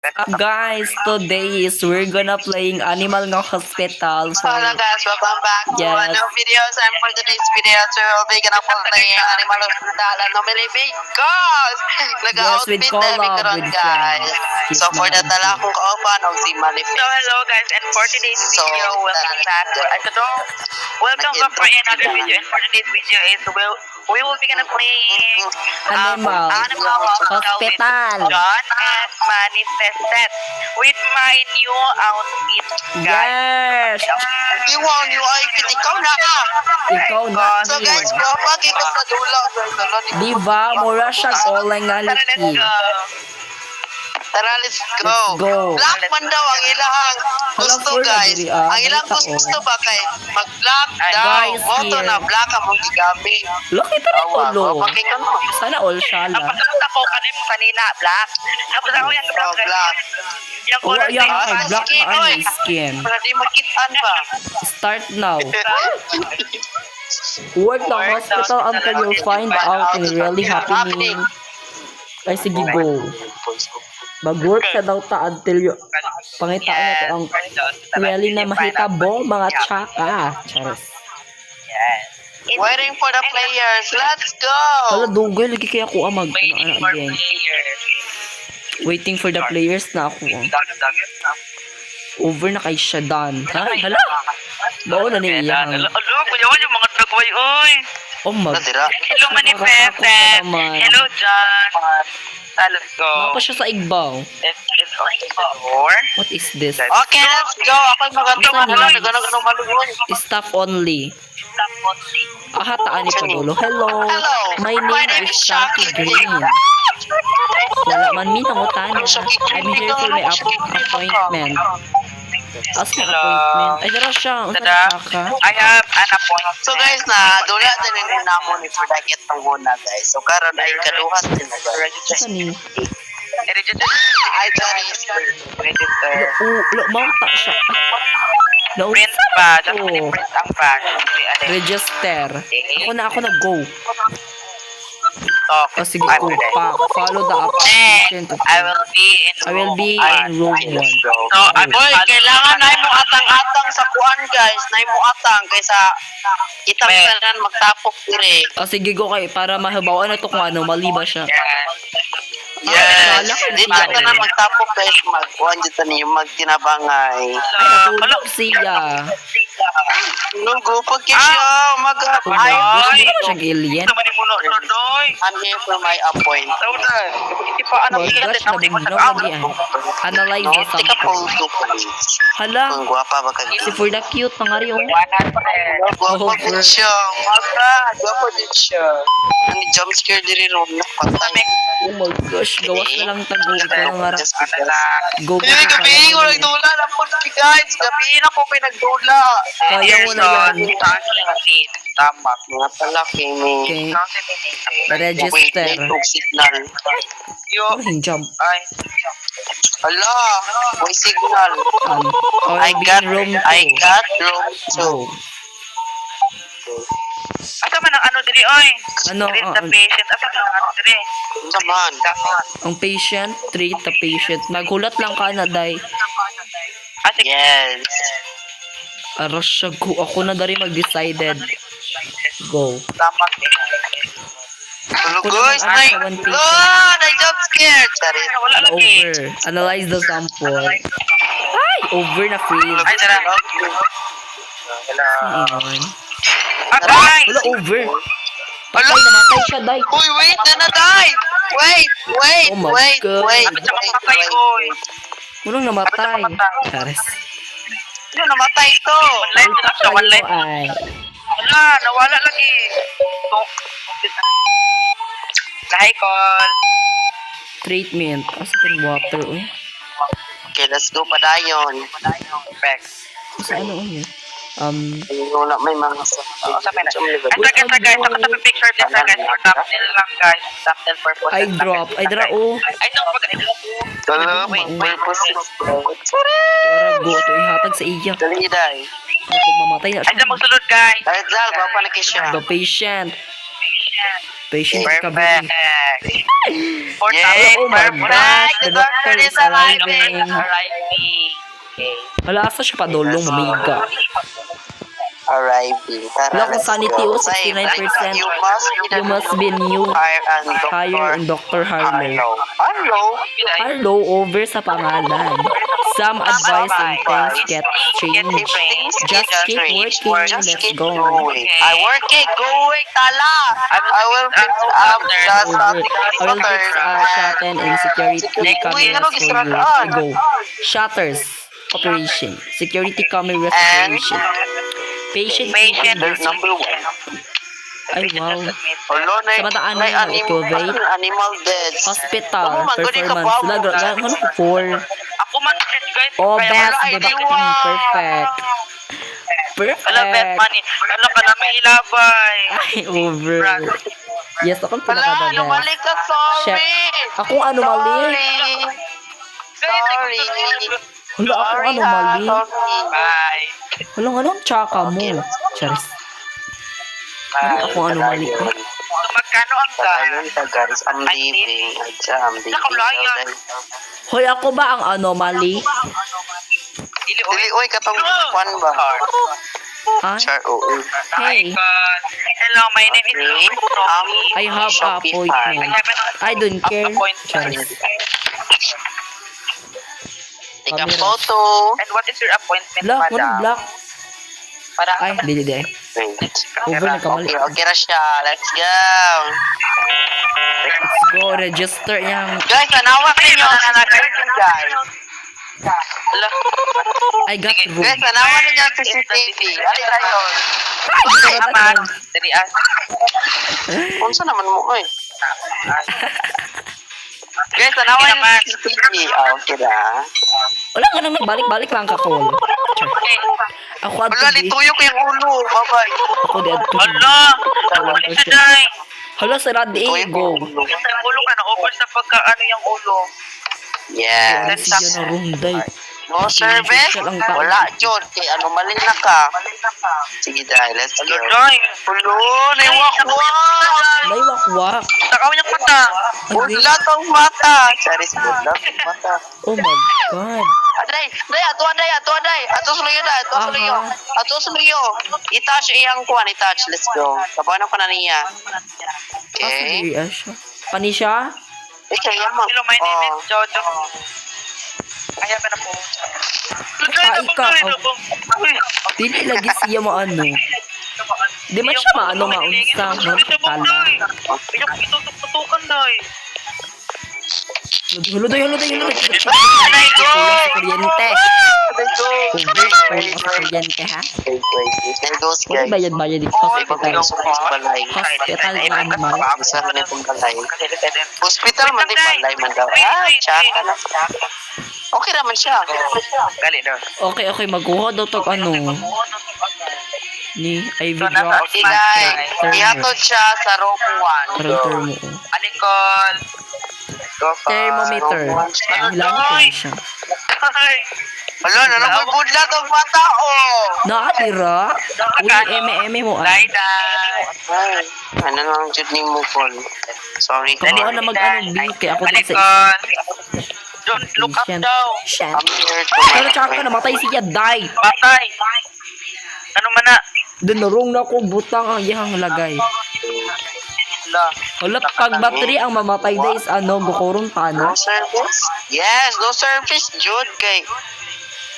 Guys, today is we're gonna playing Animal ng Hospital. So hello guys, welcome back to a Yes. new video. So for today's video, so we'll be gonna play Animal Hospital and normally because nag-outfit with na collab micron with guys. friends. So for that tala akong kaupan og si Malifit. So hello guys, and for today's So, video, welcome back. Welcome back for another video. And for today's video is we will be gonna playing Animal Hospital with Hospital. John and Manifested with my new outfit, guys. Yes! Iwan yung outfit ikaw na ha. Ikaw na. So guys, kapag ikaw sa dula, Diba? Mura siya koleng nga Tara, let's liki. go. tara let's go. Let's go. Black man daw ang ilang gusto for guys. na diri, Ang ilang balita ko. gusto ba kay mag-black daw. Guys, Moto here. na black ang mong gigamit. Look, ito na tulo. Pakinggan mo. Sana all siya Ang la. pagkakita ko kanina mo kanina, black. Tapos ako yung black. Oh, black. Yung Oh, color yan pink. kay black na ano skin. Para di makitaan ba? Start now. Work the hospital until you find out yung really happening. Ay, sige, go. Mag-work ka daw ta until you... Pangitaan na to ang really na mahitabo, mga tsaka. Charis. Yes. Waiting for the players. Let's go. Hala, dugay. Lagi kaya ako ang Waiting ano, for again. players. Waiting for the players na ako. Over na kay siya done. Hala. Bao na niya. Alo, kuya ko yung mga tragway, oy. Oh my Nadira. Hello, Manifested. Hello, John. Let's go. Mapa siya sa igbaw. It's four. What is this? Okay, let's go. Ako yung magatong ano lang. Ganong malugon. Staff only. Aha, taan ni Padulo. Hello. Hello. My name is Shaki Green. Wala man mi nangutana. I'm here for my appointment. As my appointment. Ay, dara siya. Ang Tada. saka. I have an appointment. So guys, na dula din ni namo ni for that get tong una guys. So karon ay kaduhat din na guys. Asa ni? Register. Ay sorry. Register. Lo, mauta siya. No, Print ba? Dapat ni-print ang badge. register. Ako na go. Talk. O sige, go pa. Follow the application. I will be in I will be in room 1. So, Boy, kailangan na mo atang-atang sa kuan guys. Na mo atang kaysa kita tanan magtapok dire. O sige, go kay para mahabawan na to kung ano, mali ba siya. Yes. Kala ko Dito siya. ka na magtapok guys. Magkuan dito niyo magtinabangay. Ay, natulog siya. Lugo pag siya mag-ay. Gusto mo siya alien? Ito man yung muno, Dodoy. I'm here for my appointment. Sauda. Hindi pa anak Oh yan. gosh, nabugnaw lagi ay. Analyze No, the tika sample. photo please. Hala, Ang gwapa ba ka? si for the cute na nga rin yung... 100. Gwapa din siya. Maga, gwapa din siya. Ang jump scare diri ron na patay. Oh my gosh, gawas na lang tago. Ito na nga rin. Ano na? Go, go, Hindi, go. gabi ko nagdula lang po guys. Gabi na ko pinagdula. Kaya mo na yan. Tama. Mga palaki ni. Okay, register. Wait, signal. Yo. Ano yung jump? Ay. Ala, may signal. Oh, I got room 2. Go. Asa man ang ano diri, oy? Ano, Treat the patient. Asa man ang ano diri? Naman. ang patient, treat the patient. Maghulat lang ka na, day. Sige. Yes. Aras siya, go. Ako na dari mag-decided. Go. Tama. Hello Ako guys, naman, nay. sa one patient. Oh, na-jump scared. Sorry. Wala lagi. Over. Analyze the sample. Ay! Over na free. Ay, tara. Ayun. Ay! Wala, over. Patay, namatay siya, day. Uy, wait, na die. Wait, Oh my wait, God. wait. Ano siya makapatay, oy? Walang namatay. Charis. Ano namatay ito? One life na siya, one life. Ay. Wala, nawala lagi. Hi, call. Treatment. Asakin water, uy. Okay, let's go padayon. Pex. Sa ano, uy? Wala may mga Sa may na. Ay, taga, guys. Ako sa picture din sa guys. For thumbnail lang, guys. Thumbnail purpose. I drop. Ay, dra, oh. Ay, no, pag Wait, purposes. Para go, ito ihatag sa iya. Dali, day. Kung mamatay na Ay, siya. magsulod, guys. Ay, Zal, gwapa na siya. The patient. Patient recovery. Perfect. For Yay, Oh my perfect. gosh, the doctor is arriving. Arriving. Okay. Wala, asa siya padulong, mamiga. Arriving. Wala kung sanity o, Same. 69%. You must be new. Hire in Dr. Harlow. Hello. Harlow over sa pangalan. Some advice and things get strange. Just keep working, let's go. I working, going, tala. I will fix just Over. I will fix shuttle and security cameras for you. Go. Shutters. Operation. Security cameras operation. Patient number 1. Ay, wow. Hello, Samantaan na yung equivate. animal deaths. Hospital. Performance. Ano 4? Ako man, guys. Oh, Kaya best. wala, Diba? ay, Perfect. Wala, bet Perfect. money. Wala ka na may ilabay. Ay, over. Yes, ako ang Wala, pinaka-the numali best. ka, sorry. Chef. Ako ang anomaly. Sorry. Wala, ako ang anomaly. Bye. Walang anong tsaka mo. Charis. Wala, ako ang anomaly. So, magkano ang Ayun ka, guys. I'm leaving. I'm leaving. Nakalayan. Hoy, ako ba ang anomaly? Dili, Dili, oy, katong kwan ba? Ah? Char, oo. Hey, Hello, my name is I have appointment. I don't care. Charis. Take a Camera. photo. And what is your appointment, Black, madam? walang black. Para Ay, di. Wait. Over na kamali. Okay na siya. Let's go. Let's go, register yung... Guys, tanawa ninyo ang CCTV, guys. I got room. Guys, tanawa ninyo ang CCTV. Ali tayo. Ay, Aman, dari as. Unsa naman mo, oy? Guys, tanawa ninyo ang CCTV. Ah, okay na. Wala nga nang balik-balik lang ka-call. Ako at Wala, nituyo ko yung ulo. Bye-bye. Ako di at Hala, wala siya day. Hala, sira di Nituyo ko go. yung ulo. Yung ulo ka na over sa pagkaano yung ulo. Yes. Sige na room day. No service? Wala, Jod. Kaya ano, mali na ka. Sige, dahil. Let's go. Day, Ulo, naiwak-wak. May wakwak. takaw niyang mata. Budlat ang mata. Charis, budlat ang mata. Oh my god. Aday, aday. Ato suluyo da, ato suluyo. Ato suluyo. I-touch iyang kuwan, i-touch. Let's go. Kabahan ko na niya. Asa Okay. di siya? Pani siya? Ikaw yan mo. Hello, my name is Jojo. Kaya ba na po? Dili lagi siya mo ano. Di man siya maano maunsa. Tala. Yung itutukan day. Huludoy. Aray ko! Kuryente. Let's go. Over sa kuryente ha? There goes, Huwag guys. bayad-bayad dito. Hospital. Hospital. Hospital na animal. Saan na itong balay? Hospital man din balay man daw. Ah, tsaka na. Okay naman siya. Gali daw. Okay, magkuha daw tog ano. Ni IV So, drop. nasa- Okay, guys. Ihatod siya sa room 1. Thermometer mo. Alikon. Thermometer. Ilan ko siya. Wala, nalabudlat ang mata, oh. Nakatira. Uli, eme mo. Ay, Laida. Ay, ano lang jud ni mo, Paul. Sorry. Kamuha na mag-ano, B. Kaya ako din sa Alikon. Don't look up Shit. daw. Shit. I'm here to Pero tsaka ka namatay siya, die. Patay. Ano man na? Dunurong na kong butang ang iyang lagay. La. Wala, pag battery ang mamatay days, ano, bukurong No tano. service? Yes, no service, Jude, kay.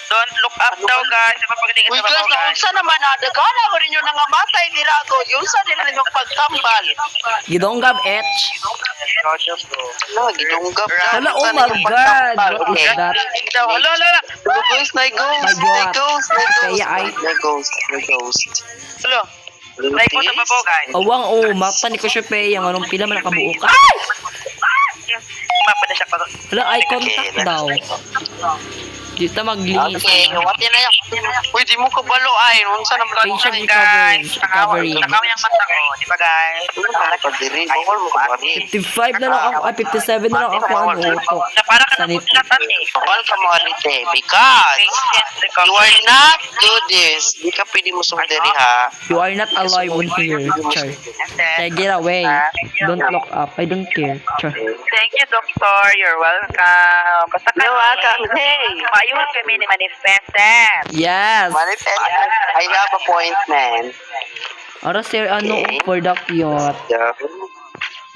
Don't look up daw, guys. Diba pagdating Uy, sa guys, babaw, guys? naunsa naman na, dagana mo rin yung nangamatay nila ako. Yung sa nila yung pagtambal. Gidonggab etch. Wala, gidunggap na. Hala, oh my god. What is that? Hala. Hello, guys, na ghost, My God. Kaya ay, na ghost. Hala. Like mo sa babaw, guys. awang mapa ni ko siya pe, yung anong pila man nakabuo ka. Mapa na siya pa. Hala, eye contact daw. Di ta maglinis. Okay, what na yan? Uy, di mo kabalo ay. Unsa na mga Patient Guys, recovery. nakaw yung mata ko, di ba guys? Pagdiri, bawal mo kabari. 55 na lang ako, ay 57 na lang ako ano utok. Na para ka Sanit. naputlatan eh. Bawal ka mo alite because Patient you recovery. are not do this. Di ka pwede mo sumdiri ha. You are not alive on here. Char. And then, Take it away. Don't look up. I don't care. Char. thank you, Doctor. You're welcome. Basta kami. You're welcome. Hey. Mayroon kami ni manifested. Yes. Manifest. I have appointment. Ara sir, ano for the cute. Yeah.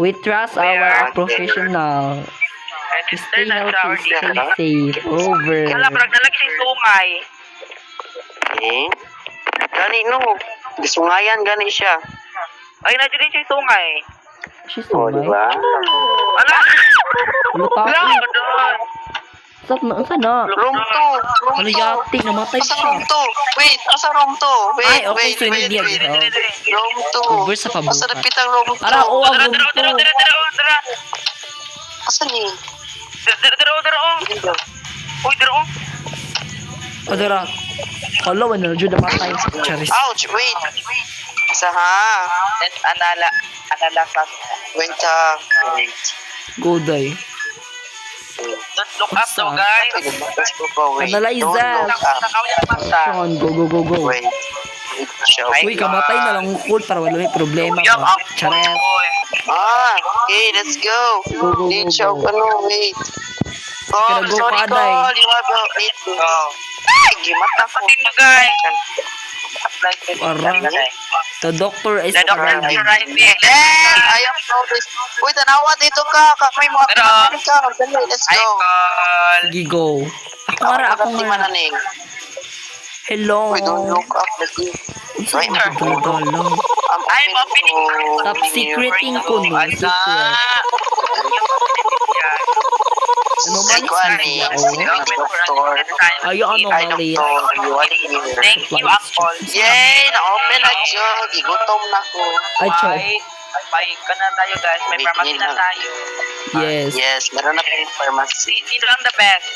We trust our Where? professional. Register Stay na sa our healthy, stay dito. safe. Over. Wala, parang nalagi siyang sungay. Okay. Gani no. Gisungayan gani siya. Ay, nadyan siyang sungay. She's Oh, so di ba? Ala! Luta. Wala ko doon. Saan na? Saan na? Room 2. Ano yati? Namatay Asa siya. room 2? Wait, asa room 2? Wait, Ay, okay. wait, So, hindi wait, yan. wait. Oh. Room Over sa 2. pabukas. Asa napitang room 2? Ara, oo, ang Dara, room dara, dara, ko. dara, dara, dara. Asa ni? Dara, Uy, dara. Adara. Hala, wala na dyan namatay. Charis. Ouch, wait. Asa ha? Anala sa. Wait ha. Wait. Go die. Don't look up daw, guys. Let's go ba, wait. Analyze Don't that. look up. Nakaw yung mata. Sean, go, go, go, go. Wait. Wait, show. Ay, Uy, kamatay na lang cool para wala may problema Yung ba? up. Charet. Okay, let's go. Go, go, Need go, show go. ano, wait. Kaya go Sorry, ka, Day. call. You have a wait. Ay, gimata ko. Tapatin mo, guys. Arang. The doctor is The doctor is arriving. arriving. Then, I am noticed. Uy, tanawa dito ka. Kamay mo. Pero- Kamay ka. Dali, let's Ay, go. call. Sige, go. Ako nga, ako Di nga. mananing. Hello. Uy, don't look up. Let's go. Right now. Dala-dala. I'm opening. Top secreting ko, no? Ay, Secret. Anomaly Secretly, doctor. Ay, anomaly. Ay, doctor. You are here. Thank you, Uncle. Yay! Na-open na jog. Igutom na ko. Ay, char. May ka na tayo, guys. May pharmacy na tayo. Yes. Yes, meron na pong pharmacy. Sino ang the best?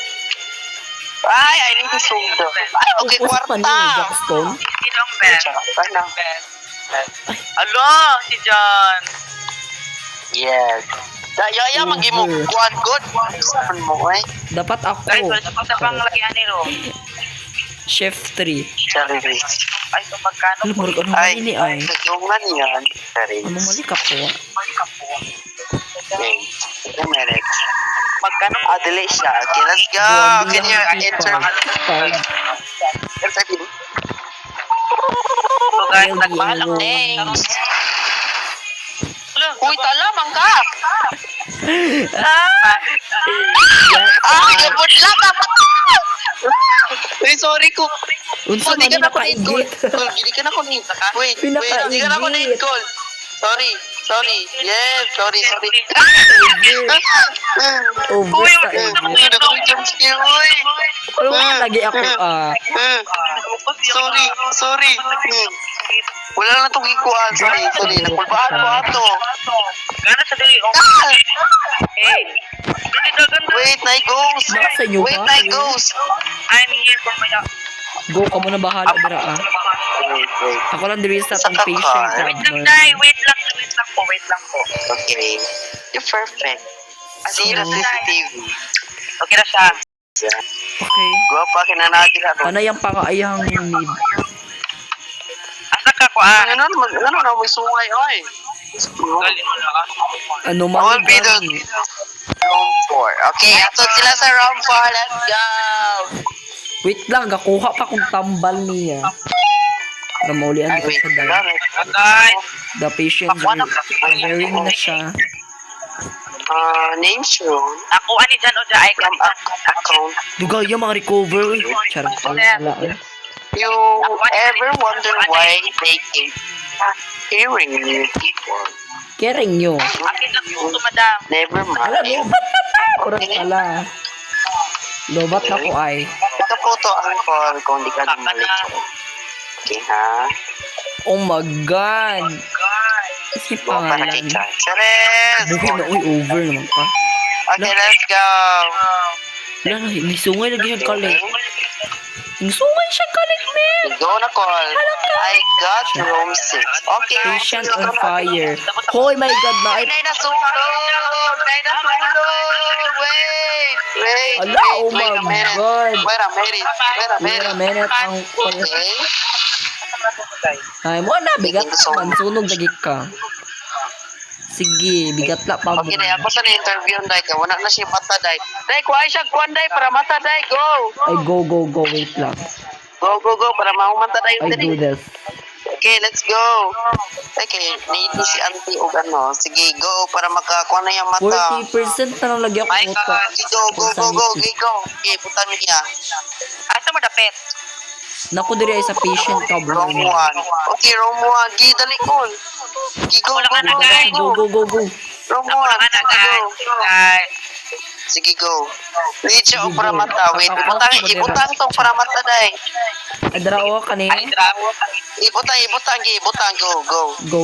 Ay, I need to sundo. Ay, okay, Usap pa kwarta. niya, Jackstone. Sino ang best? Tsaka na. Best. Alo, si John. Yes. Daya mag-imo Over. kuan good. Saan mo, eh? Dapat Guys, ako. wala sa pang lakihan ni Ro. Chef 3. Sorry. Ay, so magkano Ano po? mo ano Ay, ini ay? tulungan yan. Sorry. Anomaly ka po. Okay. 2 minutes. Magkano? Delay siya. Okay, let's go. Can you enter? Enter in. So guys, Well, nagmahalang yellow. names. Uy, talamang ka. Ah! Gabon lang ka. Uy, sorry ko. Unsa Hindi man ka na ko need call. nakaigit? Hindi ka na ko need. Wait, Pinakaigit. hindi ka na ko need call. Sorry. Yes, sorry. Over Uy, sa uy, inyo. Jump scare, uy. Ano ba lagi ako Sorry. Wala na itong ikuan. Sorry. Nagpulbaan ko ato. Gana sa dili. Oh. Hey. Dili dagan na. Wait, na ghost. Nasa inyo Wait, ba? na ghost. I'm here for my Go ka muna bahala dira ah. Wait. Ako lang diri sa Sa pang patient kakar. Wait lang, Day. Wait lang po. Okay. You're perfect. See the CCTV. Okay na siya. Okay. Gua pa kinanagil ako. Ano yung pangaayang need? Asa ka ko ah? Ano na may sungay, oy. Galing mo na. Anomaly All be the gani. room 4. Okay, ato sila sa room 4. Let's go. Wait lang, gakuha pa kung tambal niya. Para maulian ko Wait, siya dahil. Guys, The patient recovering na siya. Name show ako ani dyan o dyan ay from account. Dugay yung mga recover. Charot pala. You ever wonder why they keep hearing new people? Kering nyo. akin lang yung madam. Never Alam mo, mind. ba't na Kurang pala. Lobat na ko ay. Nakapoto ang call kung di ka namalik. Okay, ha? Oh my God. Kasi Go para kay pangalan. Chan. Chares! Buhay na, uy, over naman pa. Okay, let's go. Wala, nisungay lagi siyang kalit. Nisungay siyang kalit, man. Go na, call. I got room 6. Okay. Patient on fire. Hoy, my God na. Ay, nay, nasulog! Nay, nasulog! Wait! Ala, oh my wait a minute. God. Wait a minute. Wait a minute. Ang... Okay. Ay, mo na. Bigat man. Sunog lagi ka. Sige, bigat la pa mo. Okay, day. Ako sa na-interview, day. Wala na siya mata, day. Day, kuha siya, kuha, day. Para mata, day. Go! Ay, go. Wait lang. Go. Para mahumanta, day. I do this. Okay, let's go. Okay, need si auntie o ano. Sige, go. Para makakuha na yung mata. 40% na lang lagi ako Ay, moto. go. Okay, putan niya. Asa mo dapit? Naku, diri ay sa patient ka, bro. Wrong one. Okay, wrong one. Gi, dali ko. Gi, go. Go. Wrong Ako one. lang na, guys. Guys. Sige, go. Wait siya o Sige, para go. mata. Wait, ibutang tong para mata, day. Ay, darawa ka ni. Ay, dramo. Ibutang. Go. Go.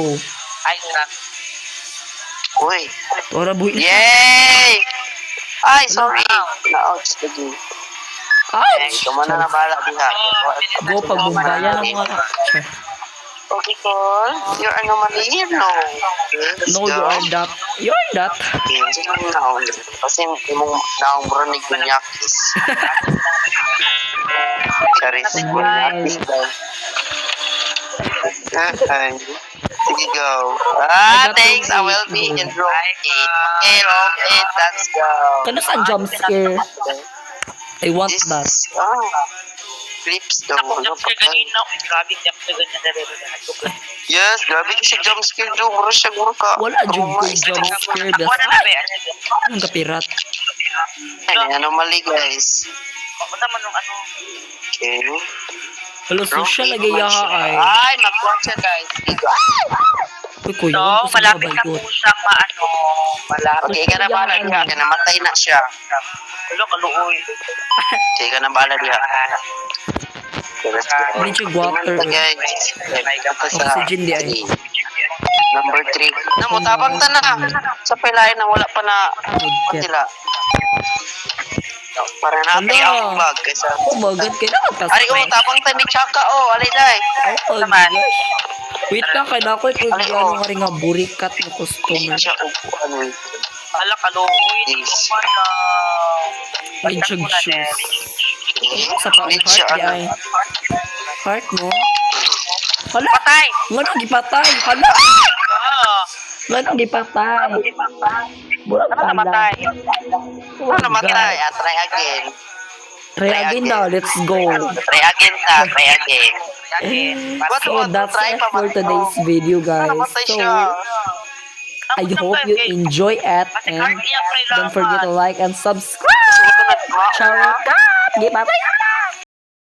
Ay, dramo. Uy. Ora, buhi. Yay! Ay, sorry. Na-ouch. Sige. Ouch! Kumana na bala diha. Go, pagbumbayan ng mga... Okay, Col. You're anomaly? No. Okay, let's No, go. you're that. Okay, now. Kasi imong naong brunig ng yakis. Charis. Yakis daw. Sige, go. I got Thanks. I room will eight, be go. in room 8. Okay, room 8. Let's go. Kano sa jump scare? I want This that. is... Clips daw. Ako, Ano jump pa scare kanina. Grabe, jump scare ganyan na rin. Yes, grabe ko siya jump scare daw. Mura siya maka. Wala, jump jump scare. Best. Wala na, be. Anong kapirat? Ay, anomaly, guys. Punta mo nung ano. Okay. Hello, social lagi yaha ay. Ay, mag-watch siya, guys. Uy, kuya, So, ko sa malapit na po babayot. siyang maano. Malapit. Okay, ka na bala diha. Ka namatay na siya. Ulo, kaluoy. Okay, ka na bala diha. Okay, let's go. Hindi siya water. Ito, guys. Ito sa Oxygen di ay. number 3. Namutabang ta na. Sa pilayan na wala pa na sila. Para natin Ala. ang bag. Kaysa... Oh my God, kailangan tas. Ari, tabang ta ni Chaka, alay, day. Oh my gosh. Wait lang, kailangan ko ito Ay, yung ano nga rin nga burikat ng Hindi customer. siya upuan. Ala, kaluoy. Hindi ko pa na. May jug shoes. Sa pa Hindi heart siya, di ay. Heart mo? Hala! Patay! Nga nang gipatay! Hala! Ah! Nga nang gipatay! Burang Ano namatay? Ano namatay? Try again. Try again now, let's go. Try again ta. Try again. Again. So that's Try it pa for ba? today's video guys. Namatay So siya. I hope you enjoy it and don't forget to like and subscribe. Ciao! Gipatay!